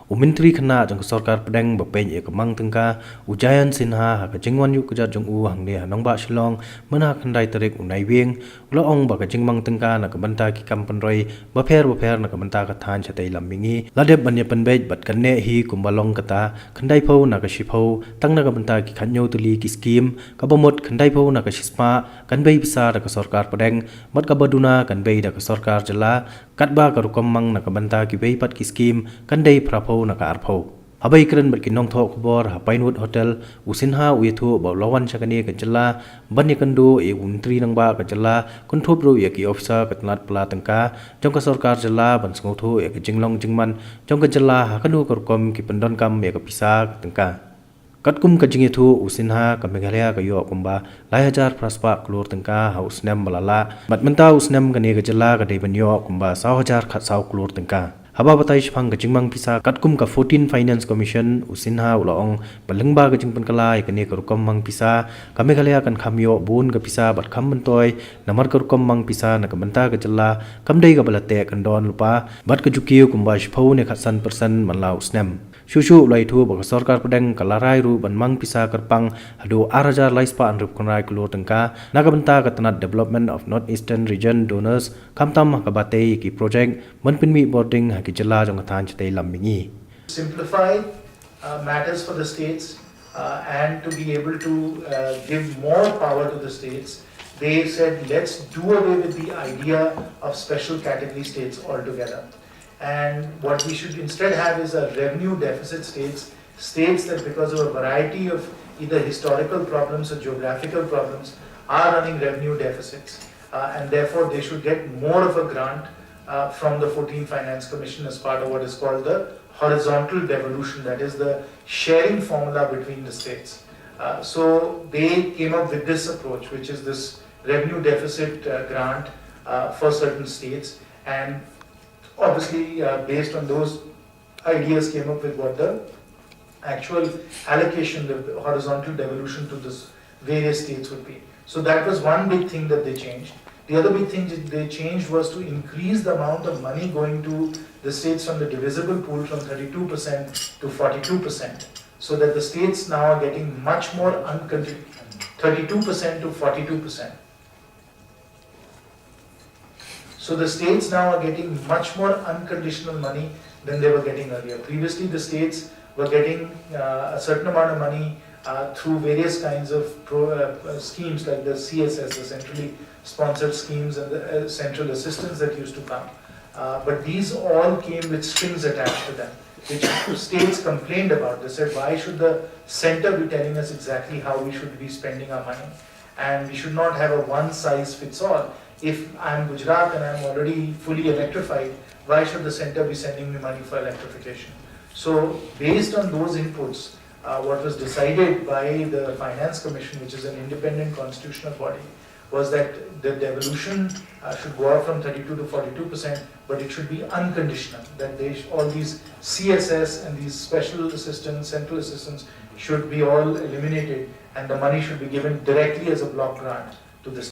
Umintri khana jong Sorkar Pdeng bapeng ek Mang tengka ujayan sinha ha ka jingwan yu kujat jong u hang ne hanong ba Shillong mana khandai tarik unai wing lo ong ba ka jingmang tengka na ka banta ki kampanroi bapher na ka banta ka than chatai lammingi ladep banye panbej bat kanne hi kumbalong kata khandai phau na ka shipho tangna ka banta ki khanyo tuli ki scheme ka bomot khandai phau na ka shispa kanbei bisa da ka Sorkar Pdeng mat ka baduna kanbei da ka Sorkar jala katba ka rukom mang na ka banta ki bei pat ki scheme kandei prapho na ka arpho Habai keren berkinong thok bor ha Pinewood Hotel usinha uithu ba lawan chakani ka jala bani kando e untri nang ba ka jala kunthop ro ye ki officer katnat pla tangka jong ka Sorkar jala ban sngothu e ka jinglong jingman jong ka jala ha kanu korkom ki pendon kam ye ka pisa tangka Katkum ka jingithu usinha ka Meghalaya ka yo kumba layajar praspa Klur tangka ha usnem balala matmenta usnem ka ne ka jala ka dei banyo kumba 1000 khat saw Klur tangka Haba batai shpang ka jingmang pisa katkum ka 14 Finance Commission usinha ulaong balengba ka jingpan kala ikane ka rukom mang pisa ka Meghalaya kan khamyo bun ka pisa bat kham bantoi namar ka rukom mang pisa na ka banta ka jalla kamdei ka balate kan don lupa bat ka jukiu kumba shphau ne khatsan person manla usnem Shushu ulai thu ba Sorkar Pdeng kalarai ru ban mang pisa karpang hadu arajar laispa anrup konrai Klur tengka naga banta ka tanat development of northeastern region donors kamtam ka batei ki project manpinmi boarding ha ki jala jong than chate lammingi simplify matters for the states and to be able to give more power to the states. They said let's do away with the idea of special category states altogether. And what we should instead have is a revenue deficit states that because of a variety of either historical problems or geographical problems are running revenue deficits and therefore they should get more of a grant from the 14th Finance Commission as part of what is called the horizontal devolution, that is the sharing formula between the states. So they came up with this approach, which is this revenue deficit grant for certain states, and obviously based on those ideas came up with what the actual allocation, the horizontal devolution to this various states would be. So that was one big thing that they changed. The other big thing that they changed was to increase the amount of money going to the states from the divisible pool from 32% to 42%, so that the states now are getting much more 32% to 42%. So the states now are getting much more unconditional money than they were getting earlier. Previously, the states were getting a certain amount of money through various kinds of schemes like the CSS, the centrally sponsored schemes, and the central assistance that used to come. But these all came with strings attached to them, which states complained about. They said, why should the center be telling us exactly how we should be spending our money? And we should not have a one-size-fits-all. If I'm Gujarat and I'm already fully electrified, why should the center be sending me money for electrification? So based on those inputs, what was decided by the Finance Commission, which is an independent constitutional body, was that the devolution should go up from 32 to 42%, but it should be unconditional, that all these CSS and these special assistance, central assistance should be all eliminated, and the money should be given directly as a block grant to the